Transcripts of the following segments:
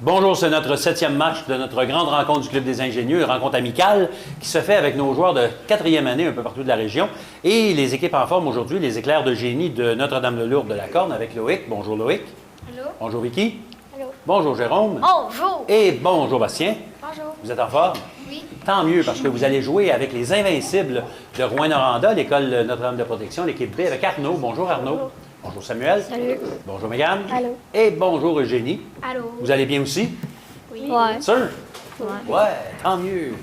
Bonjour, c'est notre 7e match de notre grande rencontre du Club des ingénieux, une rencontre amicale qui se fait avec nos joueurs de 4e année un peu partout de la région. Et les équipes en forme aujourd'hui, les éclairs de génie de Notre-Dame-de-Lourdes de la Corne avec Loïc. Bonjour Loïc. Allô. Bonjour Vicky. Allô. Bonjour Jérôme. Bonjour. Et bonjour Bastien. Bonjour. Vous êtes en forme? Oui. Tant mieux, parce que vous allez jouer avec les Invincibles de Rouyn-Noranda, l'école Notre-Dame de protection, l'équipe B avec Arnaud. Bonjour Arnaud. Bonjour. Bonjour Samuel. Salut. Bonjour Mégane. Allô. Et bonjour Eugénie. Allô. Vous allez bien aussi? Oui. Ouais. Sûr? Ouais. Ouais, tant mieux.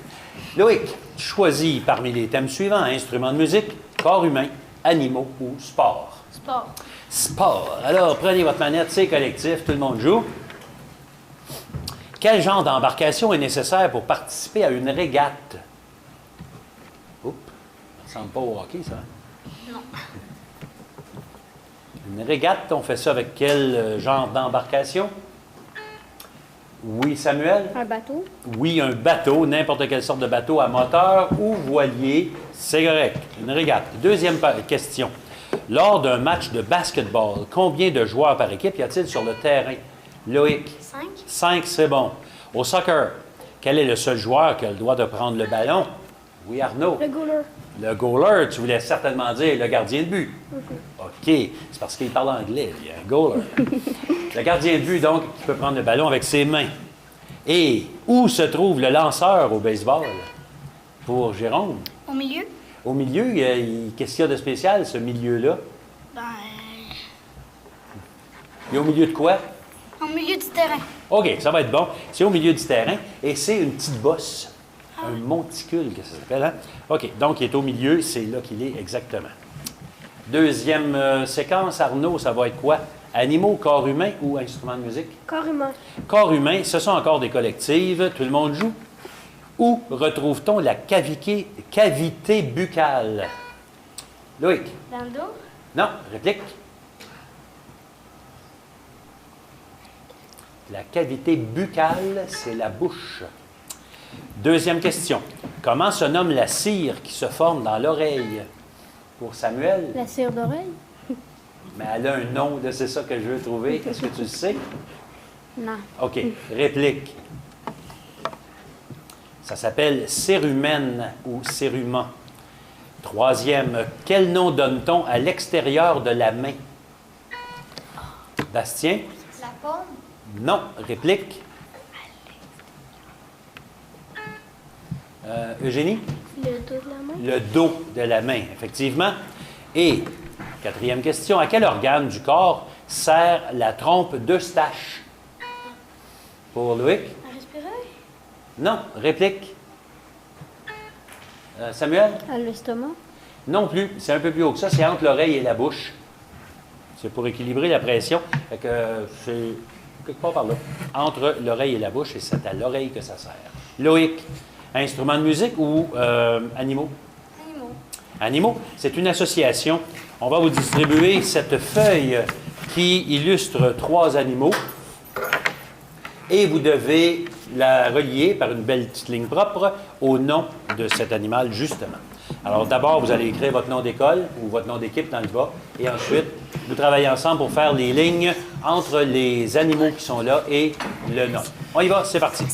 Loïc, choisis parmi les thèmes suivants: instruments de musique, corps humain, animaux ou sport. Sport. Sport. Alors, prenez votre manette, c'est collectif, tout le monde joue. Quel genre d'embarcation est nécessaire pour participer à une régate? Oups, ça ne ressemble pas au hockey, ça. Non. Une régate, on fait ça avec quel genre d'embarcation? Oui, Samuel? Un bateau? Oui, un bateau, n'importe quelle sorte de bateau à moteur ou voilier, c'est correct. Une régate. Deuxième question. Lors d'un match de basketball, combien de joueurs par équipe y a-t-il sur le terrain? Loïc? 5. 5, c'est bon. Au soccer, quel est le seul joueur qui a le droit de prendre le ballon? Oui, Arnaud. Le goaler. Le goaler, tu voulais certainement dire le gardien de but. OK, c'est parce qu'il parle anglais, il y a un goaler. Le gardien de but, donc, qui peut prendre le ballon avec ses mains. Et où se trouve le lanceur au baseball? Pour Jérôme. Au milieu? Au milieu, qu'est-ce qu'il y a de spécial, ce milieu-là? Ben, Il est au milieu de quoi? au milieu du terrain. OK, ça va être bon. C'est au milieu du terrain et c'est une petite bosse. Un monticule, que ça s'appelle, hein? OK, donc il est au milieu, c'est là qu'il est exactement. Deuxième séquence, Arnaud, ça va être quoi? Animaux, corps humain ou instruments de musique? Corps humain. Corps humain, ce sont encore des collectives, tout le monde joue. Où retrouve-t-on la cavité buccale? Loïc? Dans le dos? Non, réplique. La cavité buccale, c'est la bouche. Deuxième question. Comment se nomme la cire qui se forme dans l'oreille? Pour Samuel? La cire d'oreille? Mais elle a un nom, c'est ça que je veux trouver. Est-ce que tu le sais? Non. OK. Réplique. Ça s'appelle cérumen ou cérumen. Troisième. Quel nom donne-t-on à l'extérieur de la main? Bastien? La paume? Non. Réplique. Eugénie? Le dos de la main? Le dos de la main, effectivement. Et, quatrième question, à quel organe du corps sert la trompe d'Eustache? Pour Loïc? À respirer? Non. Réplique. Samuel? À l'estomac? Non plus. C'est un peu plus haut que ça. C'est entre l'oreille et la bouche. C'est pour équilibrer la pression. Fait que c'est quelque part par là. Entre l'oreille et la bouche, et c'est à l'oreille que ça sert. Loïc, instrument de musique ou animaux? Animaux. Animaux, c'est une association. On va vous distribuer cette feuille qui illustre 3 animaux et vous devez la relier par une belle petite ligne propre au nom de cet animal, justement. Alors d'abord, vous allez écrire votre nom d'école ou votre nom d'équipe dans le bas et ensuite, vous travaillez ensemble pour faire les lignes entre les animaux qui sont là et le nom. On y va, c'est parti.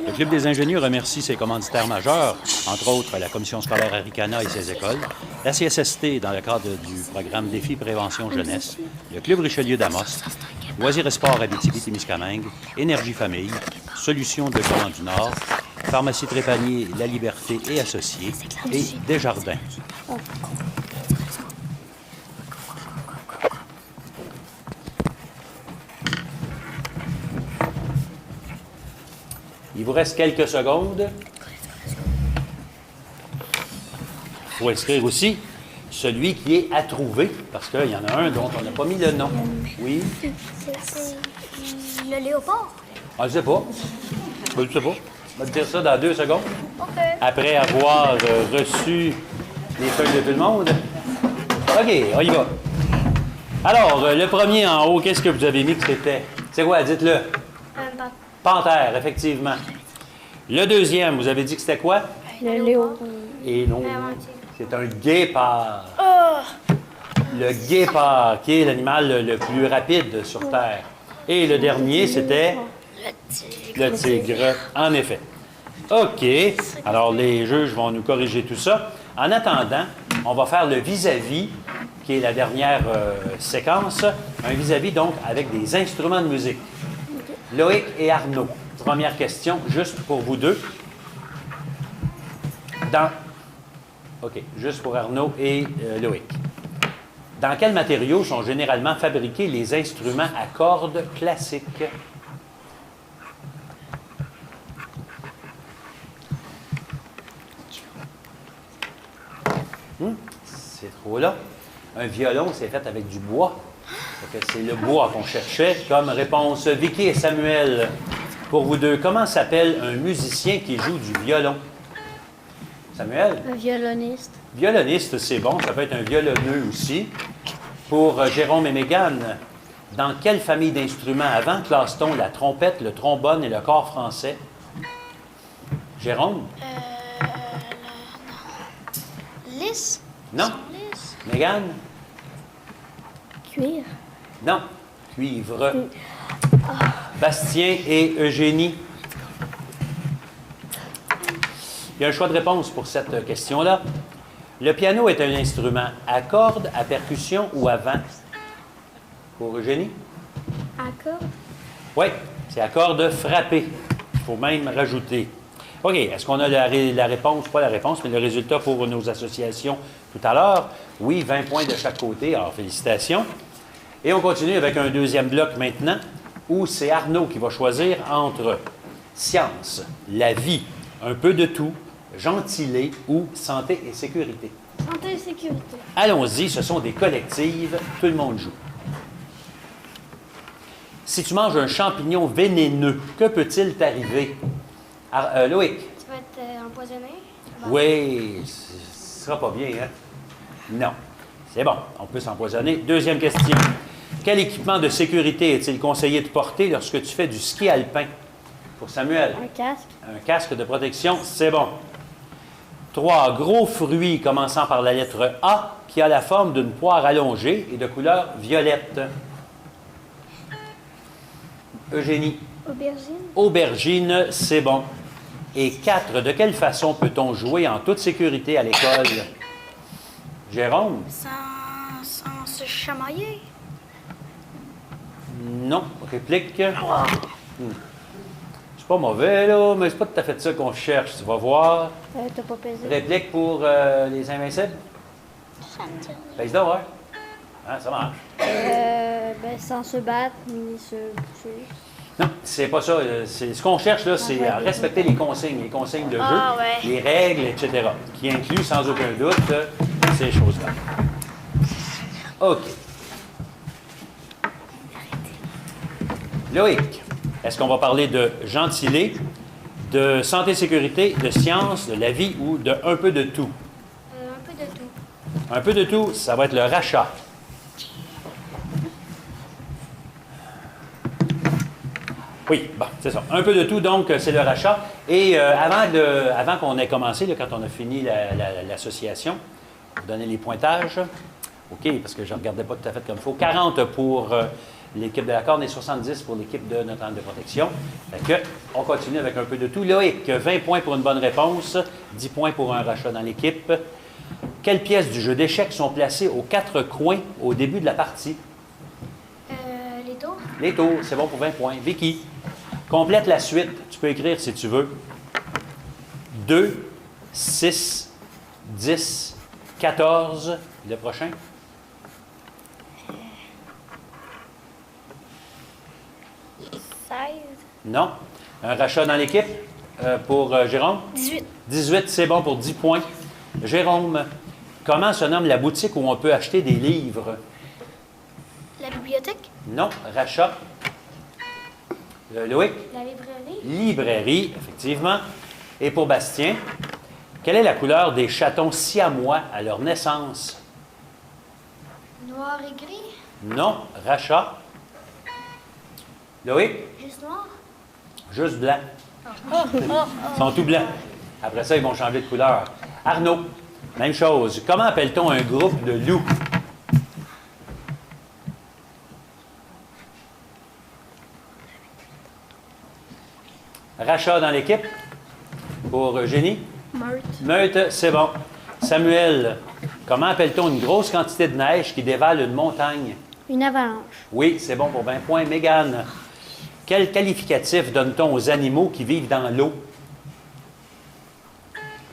Le Club des ingénieux remercie ses commanditaires majeurs, entre autres la Commission scolaire Aricana et ses écoles, la CSST dans le cadre du programme Défi Prévention Jeunesse, le Club Richelieu d'Amos, Loisirs et Sports Abitibi-Témiscamingue, Énergie Famille, Solutions de Grand du Nord, Pharmacie Trépanier, La Liberté et Associés, et Desjardins. Il vous reste quelques secondes. Il faut inscrire aussi celui qui est à trouver, parce qu'il y en a un dont on n'a pas mis le nom. Oui? C'est le léopard? Ah, je ne sais pas. Je ne sais pas. On va te dire ça dans 2 secondes. OK. Après avoir reçu les feuilles de tout le monde. OK, on y va. Alors, le premier en haut, qu'est-ce que vous avez mis que c'était? C'est quoi? Dites-le. Un Panthère, effectivement. Le deuxième, vous avez dit que c'était quoi? Le léopard. Et non, Inventé. c'est un guépard. Oh! Le guépard, qui est l'animal le plus rapide sur Terre. Et le dernier, c'était le tigre, en effet. OK. Alors, les juges vont nous corriger tout ça. En attendant, on va faire le vis-à-vis, qui est la dernière séquence. Un vis-à-vis, donc, avec des instruments de musique. Loïc et Arnaud. Première question, juste pour vous deux. OK, juste pour Arnaud et Loïc. Dans quels matériaux sont généralement fabriqués les instruments à cordes classiques? C'est trop là. Un violon, c'est fait avec du bois. C'est le bois qu'on cherchait comme réponse. Vicky et Samuel, pour vous deux, comment s'appelle un musicien qui joue du violon? Samuel? Un violoniste. Violoniste, c'est bon. Ça peut être un violonneux aussi. Pour Jérôme et Mégane, dans quelle famille d'instruments avant classe-t-on la trompette, le trombone et le cor français? Jérôme? Lys? Non. Lys? Mégane? Cuir. Non. Cuivre. Bastien et Eugénie? Il y a un choix de réponse pour cette question-là. Le piano est un instrument à cordes, à percussion ou à vent? Pour Eugénie? Accord. Oui, c'est à cordes frappées. Il faut même rajouter. OK, est-ce qu'on a la réponse, pas la réponse, mais le résultat pour nos associations tout à l'heure? Oui, 20 points de chaque côté, alors félicitations. Et on continue avec un deuxième bloc maintenant, où c'est Arnaud qui va choisir entre science, la vie, un peu de tout, gentilé ou santé et sécurité. Santé et sécurité. Allons-y, ce sont des collectives, tout le monde joue. Si tu manges un champignon vénéneux, que peut-il t'arriver? Loïc? Tu vas être empoisonné? Oui, ce sera pas bien, hein? Non. C'est bon, on peut s'empoisonner. Deuxième question. Quel équipement de sécurité est-il conseillé de porter lorsque tu fais du ski alpin? Pour Samuel? Un casque. Un casque de protection, c'est bon. 3. Gros fruit commençant par la lettre A qui a la forme d'une poire allongée et de couleur violette. Eugénie? Aubergine? Aubergine, c'est bon. Et 4. De quelle façon peut-on jouer en toute sécurité à l'école? Jérôme? Sans se chamailler? Non. Réplique? C'est pas mauvais, là, mais c'est pas tout à fait ça qu'on cherche. Tu vas voir. T'as pas pesé. Réplique pour les Invincibles? Pèse donc, ouais. Hein, ça marche. Sans se battre ni se boucher. Non, c'est pas ça. Ce qu'on cherche, là, c'est à respecter les consignes de jeu, Ah, ouais. les règles, etc., qui incluent sans aucun doute ces choses-là. OK. Loïc, est-ce qu'on va parler de gentilé, de santé-sécurité, de science, de la vie ou de un peu de tout? Un peu de tout. Un peu de tout, ça va être le rachat. Oui, bon, c'est ça. Un peu de tout, donc, c'est le rachat. Et avant qu'on ait commencé, là, quand on a fini l'association, vous donner les pointages. OK, parce que je ne regardais pas tout à fait comme il faut. 40 pour l'équipe de la corde et 70 pour l'équipe de Notre-Dame de protection. Fait que, on continue avec un peu de tout. Loïc, 20 points pour une bonne réponse, 10 points pour un rachat dans l'équipe. Quelles pièces du jeu d'échecs sont placées aux 4 coins au début de la partie? Les tours? Les tours, c'est bon pour 20 points. Vicky, complète la suite. Tu peux écrire si tu veux. 2, 6, 10, 14. Le prochain? Non. Un rachat dans l'équipe pour Jérôme? 18. 18, c'est bon pour 10 points. Jérôme, comment se nomme la boutique où on peut acheter des livres? La bibliothèque? Non. Rachat? Loïc? La librairie? Librairie, effectivement. Et pour Bastien, quelle est la couleur des chatons siamois à leur naissance? Noir et gris? Non. Rachat? Loïc? Juste noir? Juste blanc. Ils sont tout blancs. Après ça, ils vont changer de couleur. Arnaud, même chose. Comment appelle-t-on un groupe de loups? Rachat dans l'équipe pour Eugénie. Meute, c'est bon. Samuel, comment appelle-t-on une grosse quantité de neige qui dévale une montagne? Une avalanche. Oui, c'est bon pour 20 points. Mégane, quel qualificatif donne-t-on aux animaux qui vivent dans l'eau?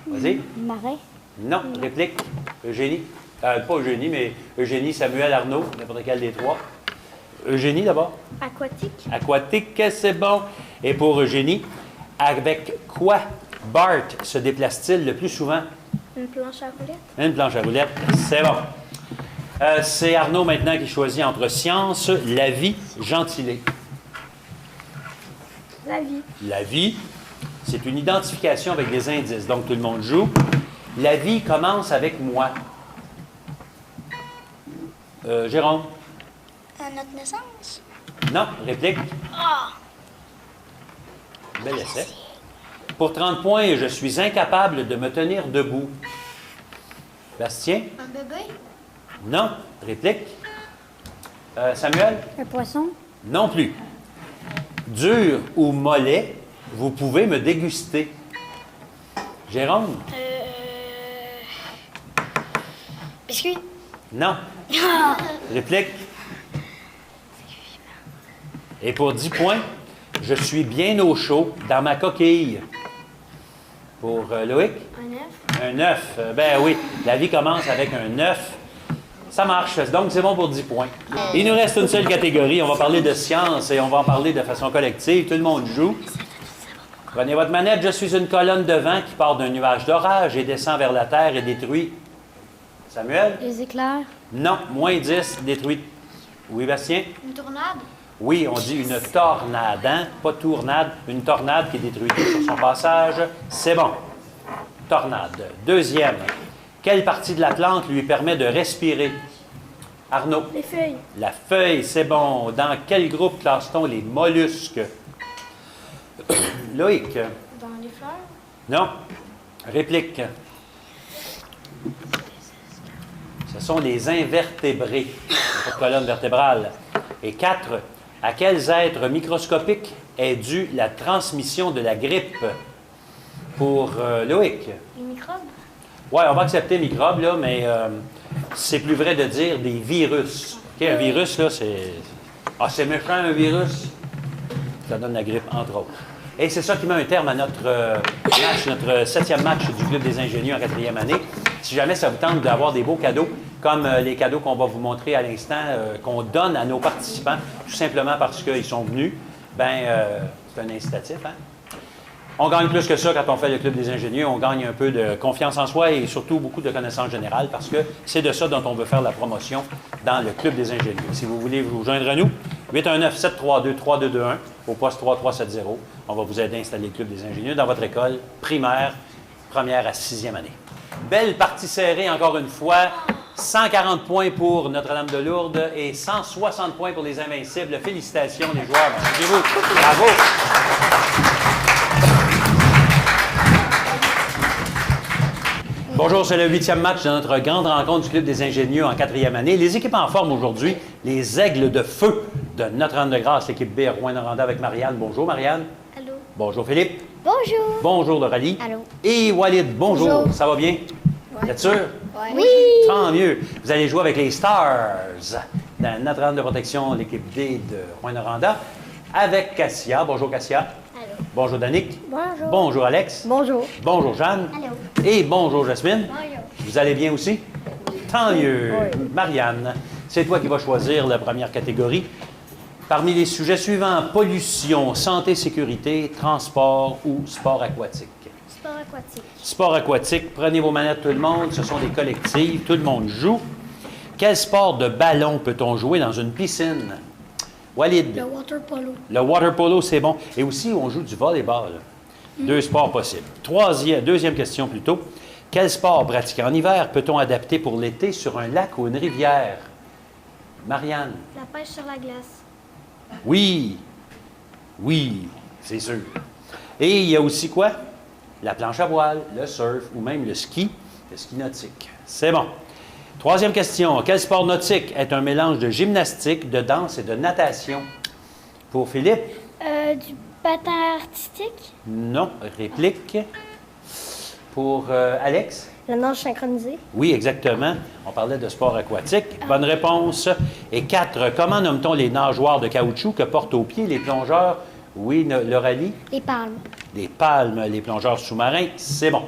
Vas-y. Marais. Non, réplique. Eugénie. Pas Eugénie, mais Eugénie, Samuel, Arnaud, n'importe quel des trois. Eugénie d'abord. Aquatique. Aquatique, c'est bon. Et pour Eugénie, avec quoi Bart se déplace-t-il le plus souvent? Une planche à roulettes. Une planche à roulettes, c'est bon. C'est Arnaud maintenant qui choisit entre science, la vie, gentilé. La vie. La vie, c'est une identification avec des indices, donc tout le monde joue. La vie commence avec moi. Jérôme? À notre naissance. Non, réplique. Bel essai. Pour 30 points, je suis incapable de me tenir debout. Bastien? Un bébé. Non, réplique. Samuel? Un poisson. Non plus. Dur ou mollet, vous pouvez me déguster. Jérôme? Biscuit. Non. Réplique. Et pour 10 points, je suis bien au chaud dans ma coquille. Pour Loïc? Un œuf. Un œuf. Ben oui, la vie commence avec un œuf. Ça marche, donc c'est bon pour 10 points. Il nous reste une seule catégorie. On va parler de science et on va en parler de façon collective. Tout le monde joue. Prenez votre manette. Je suis une colonne de vent qui part d'un nuage d'orage et descend vers la terre et détruit. Samuel? Les éclairs. Non, moins 10, détruit. Oui, Bastien? Une tornade. Oui, on dit une tornade, hein? Pas tournade, une tornade qui détruit tout sur son passage. C'est bon. Tornade. Deuxième. Quelle partie de la plante lui permet de respirer? Arnaud. Les feuilles. La feuille, c'est bon. Dans quel groupe classe-t-on les mollusques? Loïc. Dans les fleurs. Non. Réplique. Ce sont les invertébrés. Pas de colonne vertébrale. Et 4. À quels êtres microscopiques est due la transmission de la grippe? Pour Loïc. Les microbes. Oui, on va accepter microbes, là, mais c'est plus vrai de dire des virus. OK, un virus, là, c'est... Ah, c'est méchant, un virus. Ça donne la grippe, entre autres. Et c'est ça qui met un terme à notre match, notre 7e match du Club des ingénieurs en 4e année. Si jamais ça vous tente d'avoir des beaux cadeaux, comme les cadeaux qu'on va vous montrer à l'instant, qu'on donne à nos participants, tout simplement parce qu'ils sont venus, c'est un incitatif, hein? On gagne plus que ça quand on fait le Club des ingénieurs. On gagne un peu de confiance en soi et surtout beaucoup de connaissances générales parce que c'est de ça dont on veut faire la promotion dans le Club des ingénieurs. Si vous voulez vous joindre à nous, 819-732-3221 au poste 3370. On va vous aider à installer le Club des ingénieurs dans votre école primaire, première à 6e année. Belle partie serrée encore une fois. 140 points pour Notre-Dame-de-Lourdes et 160 points pour les Invincibles. Félicitations les joueurs. Suivez-vous. Bravo. Bonjour, c'est le 8e match de notre grande rencontre du Club des ingénieurs en 4e année. Les équipes en forme aujourd'hui, les Aigles de feu de Notre-Dame-de-Grâce, l'équipe B à Rouyn-Noranda avec Marianne. Bonjour Marianne. Allô. Bonjour Philippe. Bonjour. Bonjour Doralie. Allô. Et Walid, bonjour. Bonjour. Ça va bien? Vous êtes sûr? Oui. Tant mieux. Vous allez jouer avec les Stars dans Notre-Dame de protection, l'équipe D de Rouyn-Noranda, avec Cassia. Bonjour Cassia. Allô. Bonjour Danick. Bonjour. Bonjour Alex. Bonjour. Bonjour Jeanne. Allô. Et bonjour Jasmine. Bonjour. Vous allez bien aussi? Tant mieux. Oui. Marianne, c'est toi qui vas choisir la première catégorie. Parmi les sujets suivants, pollution, santé, sécurité, transport ou sport aquatique. Sport aquatique. Sport aquatique, prenez vos manettes tout le monde, ce sont des collectives, tout le monde joue. Quel sport de ballon peut-on jouer dans une piscine? Walid. Le water polo. Le water polo, c'est bon. Et aussi, on joue du volleyball. Deux sports possibles. Deuxième question plutôt. Quel sport pratiqué en hiver peut-on adapter pour l'été sur un lac ou une rivière? Marianne. La pêche sur la glace. Oui. Oui, c'est sûr. Et il y a aussi quoi? La planche à voile, le surf ou même le ski nautique. C'est bon. Troisième question. Quel sport nautique est un mélange de gymnastique, de danse et de natation? Pour Philippe? Du patin artistique. Non. Réplique. Pour Alex? La nage synchronisée. Oui, exactement. On parlait de sport aquatique. Bonne réponse. Et 4. Comment nomme-t-on les nageoires de caoutchouc que portent aux pieds les plongeurs? Oui, Lauralie? Les palmes. Des palmes, les plongeurs sous-marins. C'est bon.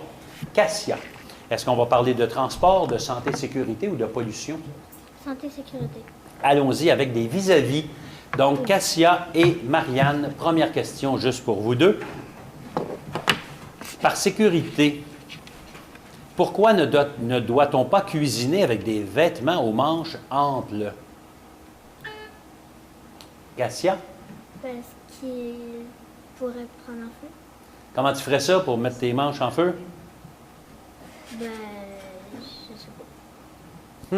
Cassia. Est-ce qu'on va parler de transport, de santé, sécurité ou de pollution? Santé, sécurité. Allons-y avec des vis-à-vis. Donc, Cassia et Marianne, première question juste pour vous deux. Par sécurité, pourquoi ne doit-on pas cuisiner avec des vêtements aux manches amples? Cassia, Parce qu'il pourrait prendre un feu. comment tu ferais ça pour mettre tes manches en feu? Ben, je sais pas.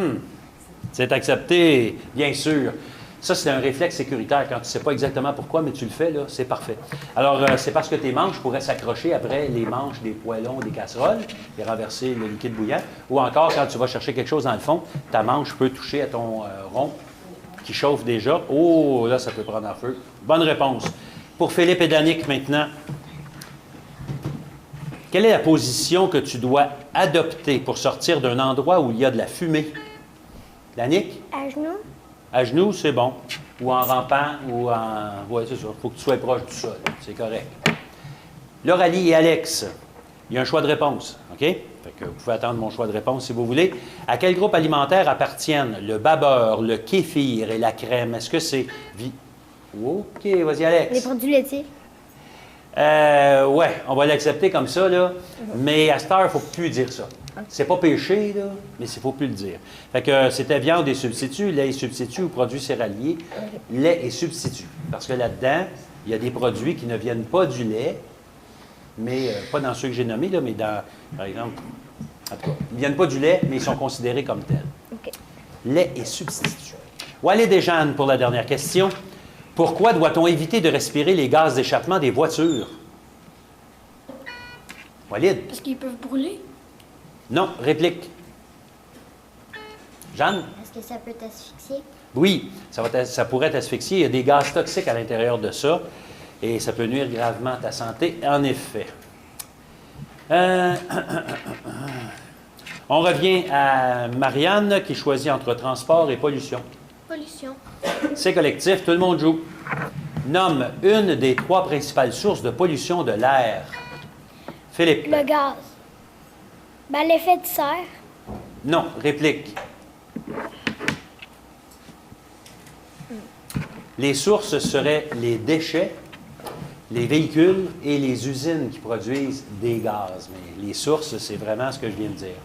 C'est accepté, bien sûr. Ça, c'est un réflexe sécuritaire. Quand tu ne sais pas exactement pourquoi, mais tu le fais, là, c'est parfait. Alors, c'est parce que tes manches pourraient s'accrocher après les manches des poêlons, des casseroles, et renverser le liquide bouillant. Ou encore, quand tu vas chercher quelque chose dans le fond, ta manche peut toucher à ton rond qui chauffe déjà. Oh, là, ça peut prendre en feu. Bonne réponse. Pour Philippe et Danick, maintenant, quelle est la position que tu dois adopter pour sortir d'un endroit où il y a de la fumée? Danick? À genoux. À genoux, c'est bon. Ou en rampant, ou en... Oui, c'est ça. Il faut que tu sois proche du sol. C'est correct. Lauralie et Alex, il y a un choix de réponse. OK? Fait que vous pouvez attendre mon choix de réponse si vous voulez. À quel groupe alimentaire appartiennent le babeur, le kéfir et la crème? Est-ce que c'est... OK, vas-y, Alex. Les produits laitiers. Ouais, on va l'accepter comme ça, là. Mais à cette heure, il ne faut plus dire ça. C'est pas péché, là, mais il ne faut plus le dire. Fait que c'était viande et substitut, lait et substitut ou produits céréaliers, lait et substitut. Parce que là-dedans, il y a des produits qui ne viennent pas du lait, mais pas dans ceux que j'ai nommés, là, mais dans, par exemple, en tout cas, ils ne viennent pas du lait, mais ils sont considérés comme tels. OK. Lait et substitut. Walid et Jeanne pour la dernière question. Pourquoi doit-on éviter de respirer les gaz d'échappement des voitures? Walid? Parce qu'ils peuvent brûler. Non, réplique. Jeanne? Est-ce que ça peut t'asphyxier? Oui, ça pourrait t'asphyxier. Il y a des gaz toxiques à l'intérieur de ça et ça peut nuire gravement à ta santé, en effet. On revient à Marianne qui choisit entre transport et pollution. Pollution. C'est collectif, tout le monde joue. Nomme une des 3 principales sources de pollution de l'air. Philippe? Le gaz. Ben, l'effet de serre. Non, réplique. Les sources seraient les déchets, les véhicules et les usines qui produisent des gaz. Mais les sources, c'est vraiment ce que je viens de dire.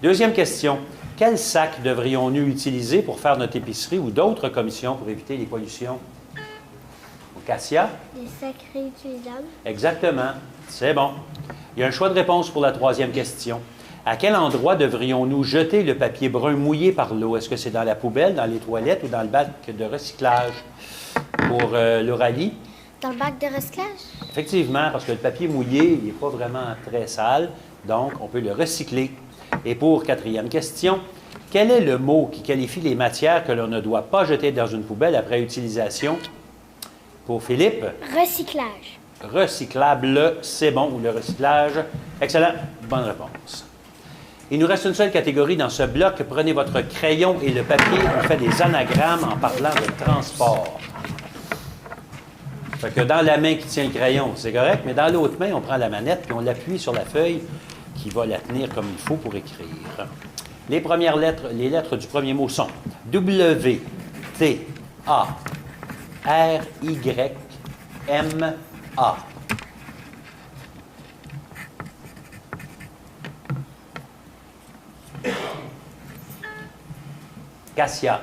Deuxième question. Quel sac devrions-nous utiliser pour faire notre épicerie ou d'autres commissions pour éviter les pollutions? Cassia? Des sacs réutilisables. Exactement. C'est bon. Il y a un choix de réponse pour la 3e question. À quel endroit devrions-nous jeter le papier brun mouillé par l'eau? Est-ce que c'est dans la poubelle, dans les toilettes ou dans le bac de recyclage? Pour Lauralie? Dans le bac de recyclage? Effectivement, parce que le papier mouillé, il n'est pas vraiment très sale, donc on peut le recycler. Et pour 4e question, quel est le mot qui qualifie les matières que l'on ne doit pas jeter dans une poubelle après utilisation? Pour Philippe? Recyclage. Recyclable, c'est bon, ou le recyclage. Excellent, bonne réponse. Il nous reste une seule catégorie dans ce bloc. Prenez votre crayon et le papier. On fait des anagrammes en parlant de transport. Fait que dans la main qui tient le crayon, c'est correct, mais dans l'autre main, on prend la manette et on l'appuie sur la feuille qui va la tenir comme il faut pour écrire. Les premières lettres, les lettres du premier mot sont W, T, A, R, Y, M, A. Cassia.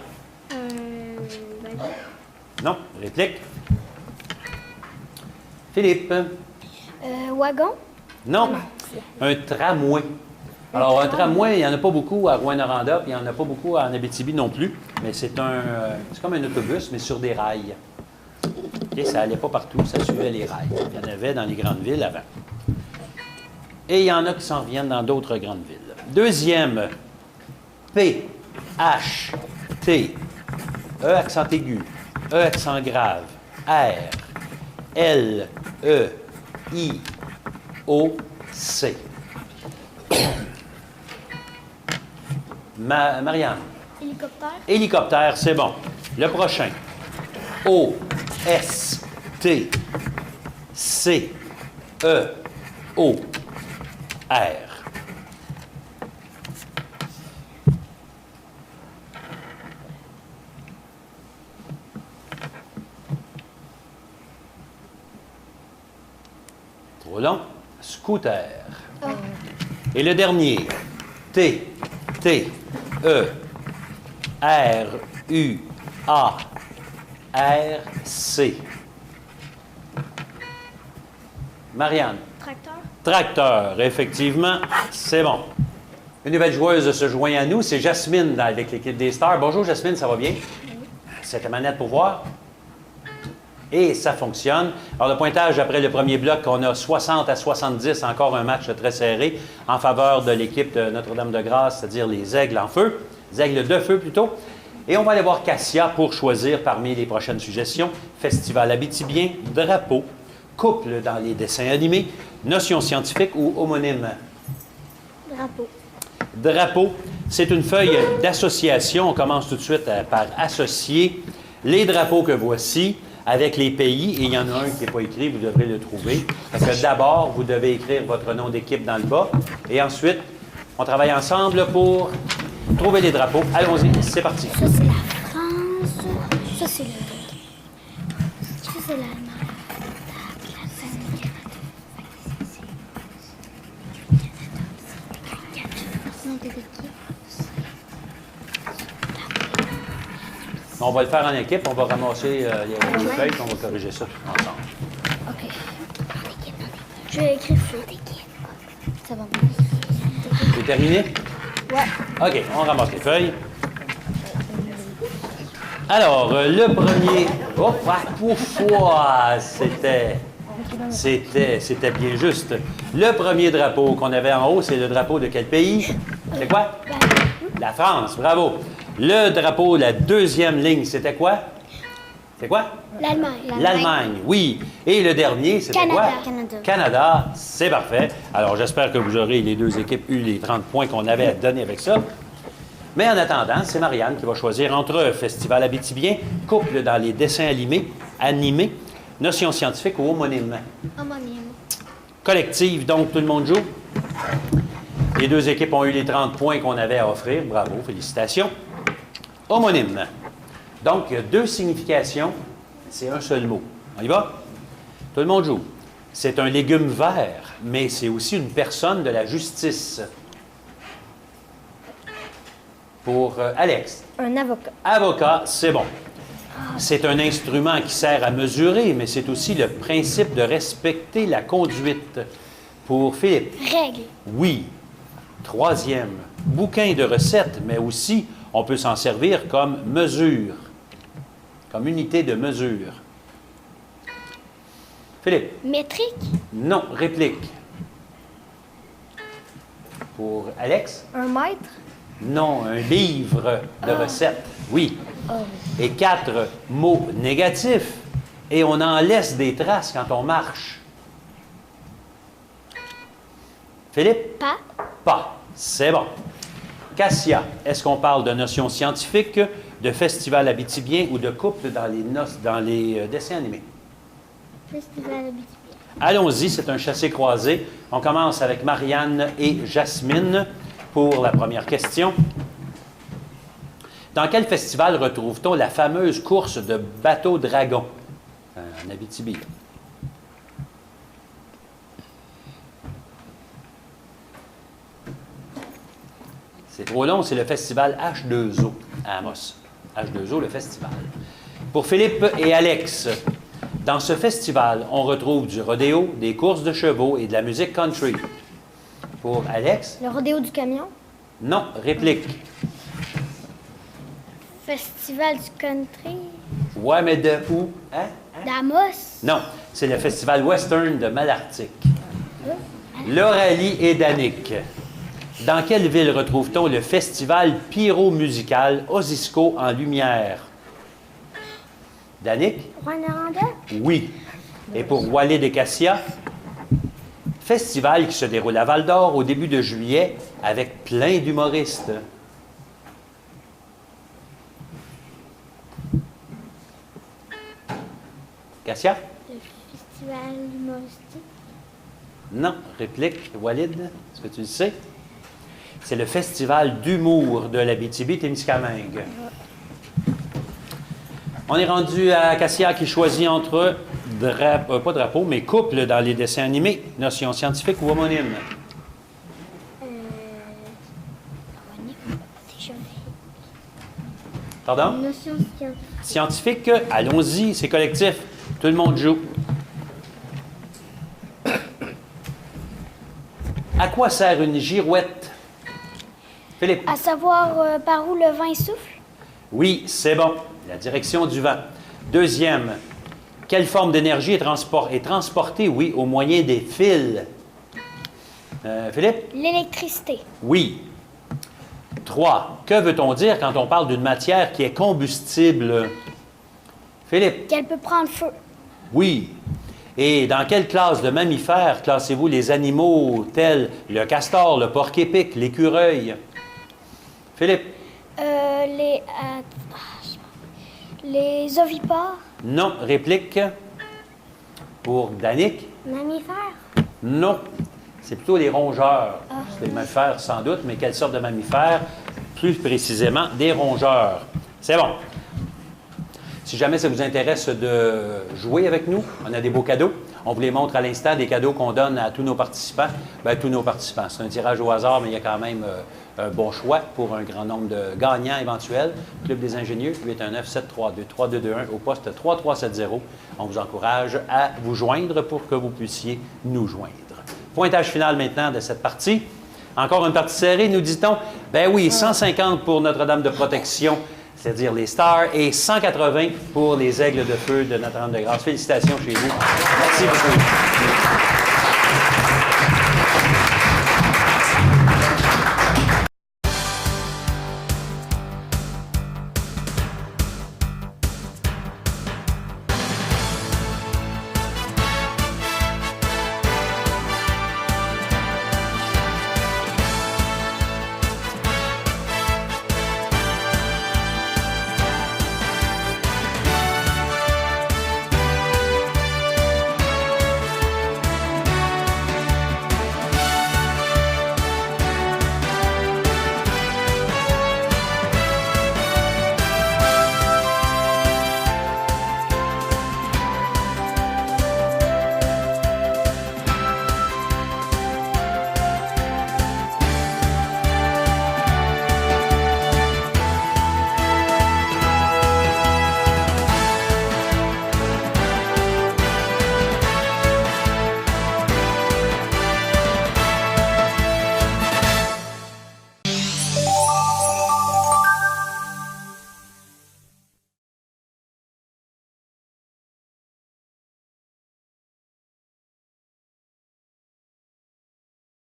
Non, réplique. Philippe. Wagon. Non, un tramway. Alors, un tramway, il n'y en a pas beaucoup à Rouyn-Noranda, puis il n'y en a pas beaucoup en Abitibi non plus, mais c'est comme un autobus, mais sur des rails. OK? OK? Ça n'allait pas partout, ça suivait les rails. Il y en avait dans les grandes villes avant. Et il y en a qui s'en reviennent dans d'autres grandes villes. Deuxième, P, H, T, E accent aigu, E accent grave, R, L, E, I, O, C. Marianne. Hélicoptère. Hélicoptère, c'est bon. Le prochain. O, S, T, C, E, O, R. Trop long. Scooter. Et le dernier. T, T, E, R, U, A, R, C. Marianne. Tracteur. Tracteur, effectivement, c'est bon. Une nouvelle joueuse se joint à nous, c'est Jasmine avec l'équipe des Stars. Bonjour Jasmine, ça va bien? C'est ta manette pour voir? Et ça fonctionne. Alors, le pointage après le premier bloc, on a 60 à 70, encore un match très serré en faveur de l'équipe de Notre-Dame-de-Grâce, c'est-à-dire les Aigles en feu, les Aigles de feu plutôt. Et on va aller voir Cassia pour choisir parmi les prochaines suggestions. Festival abitibien, drapeau, couple dans les dessins animés, notion scientifique ou homonyme. Drapeau. Drapeau, c'est une feuille d'association. On commence tout de suite par associer les drapeaux que voici avec les pays, et il y en a un qui n'est pas écrit, vous devrez le trouver. Parce que d'abord, vous devez écrire votre nom d'équipe dans le bas, et ensuite, on travaille ensemble pour trouver les drapeaux. Allons-y, c'est parti. Ça, c'est la France. Ça, c'est le... Ça, c'est l'Allemagne. On va le faire en équipe, on va ramasser les feuilles, puis on va corriger ça ensemble. OK. Je vais écrire feu d'équipe. Ça va. C'est terminé? Ouais. OK, on ramasse les feuilles. Alors, le premier... Oh, pouf, c'était bien juste. Le premier drapeau qu'on avait en haut, c'est le drapeau de quel pays? C'est quoi? La France, bravo. Le drapeau, la deuxième ligne, c'était quoi? C'est quoi? L'Allemagne. L'Allemagne, oui. Et le dernier, c'était quoi? Canada. Canada, c'est parfait. Alors, j'espère que vous aurez, les deux équipes, eu les 30 points qu'on avait à donner avec ça. Mais en attendant, c'est Marianne qui va choisir entre Festival abitibien, couple dans les dessins animés, notion scientifique ou homonyme. Homonyme. Collective, donc tout le monde joue. Les deux équipes ont eu les 30 points qu'on avait à offrir. Bravo, félicitations. Homonyme. Donc, il y a deux significations, c'est un seul mot. On y va? Tout le monde joue. C'est un légume vert, mais c'est aussi une personne de la justice. Pour Alex. Un avocat. Avocat, c'est bon. C'est un instrument qui sert à mesurer, mais c'est aussi le principe de respecter la conduite. Pour Philippe. Règle. Oui. Troisième, bouquin de recettes, mais aussi on peut s'en servir comme mesure, comme unité de mesure. Philippe. Métrique. Non, réplique. Pour Alex. Un mètre. Non, un livre de recettes. Oui. Et 4 mots négatifs. Et on en laisse des traces quand on marche. Philippe? Pas. Pas. C'est bon. Cassia, est-ce qu'on parle de notions scientifiques, de festival abitibien ou de couple dans les dessins animés? Festival abitibien. Allons-y, c'est un chassé-croisé. On commence avec Marianne et Jasmine pour la première question. Dans quel festival retrouve-t-on la fameuse course de bateau dragon? En Abitibi. C'est trop long, c'est le festival H2O à Amos. H2O, le festival. Pour Philippe et Alex, dans ce festival, on retrouve du rodéo, des courses de chevaux et de la musique country. Pour Alex? Le rodéo du camion. Non, réplique. Festival du country. Ouais, mais de où? Hein? Damos. Non, c'est le festival western de Malartic. Lauralie et Danick. Dans quelle ville retrouve-t-on le festival pyro-musical Osisco en lumière? Danick? Rwanda. Oui. Et pour Walid et Cassia? Festival qui se déroule à Val-d'Or au début de juillet avec plein d'humoristes. Cassia? Le festival humoristique. Non. Réplique, Walid, est-ce que tu le sais? C'est le festival d'humour de l'Abitibi-Témiscamingue. On est rendu à Cassia qui choisit entre, pas drapeau, mais couple dans les dessins animés, notion scientifique ou homonyme. Pardon? Notion scientifique. Scientifique, allons-y, c'est collectif. Tout le monde joue. À quoi sert une girouette? Philippe? À savoir par où le vent souffle. Oui, c'est bon. La direction du vent. Deuxième, quelle forme d'énergie est transportée, oui, au moyen des fils? Philippe? L'électricité. Oui. 3. Que veut-on dire quand on parle d'une matière qui est combustible? Philippe? Qu'elle peut prendre feu. Oui. Et dans quelle classe de mammifères classez-vous les animaux tels le castor, le porc-épic, l'écureuil? Philippe? Les ovipares. Non. Réplique? Pour Danick? Mammifères. Non. C'est plutôt les rongeurs. C'est des mammifères sans doute, mais quelle sorte de mammifères? Plus précisément, des rongeurs. C'est bon. Si jamais ça vous intéresse de jouer avec nous, on a des beaux cadeaux. On vous les montre à l'instant, des cadeaux qu'on donne à tous nos participants. Bien, tous nos participants. C'est un tirage au hasard, mais il y a quand même un bon choix pour un grand nombre de gagnants éventuels. Club des ingénieux, 819-732-3221 au poste 3370. On vous encourage à vous joindre pour que vous puissiez nous joindre. Pointage final maintenant de cette partie. Encore une partie serrée, nous dit-on. Ben oui, 150 pour Notre-Dame de Protection, c'est-à-dire les Stars, et 180 pour les Aigles de Feu de Notre-Dame de Grâce. Félicitations chez vous. Merci beaucoup.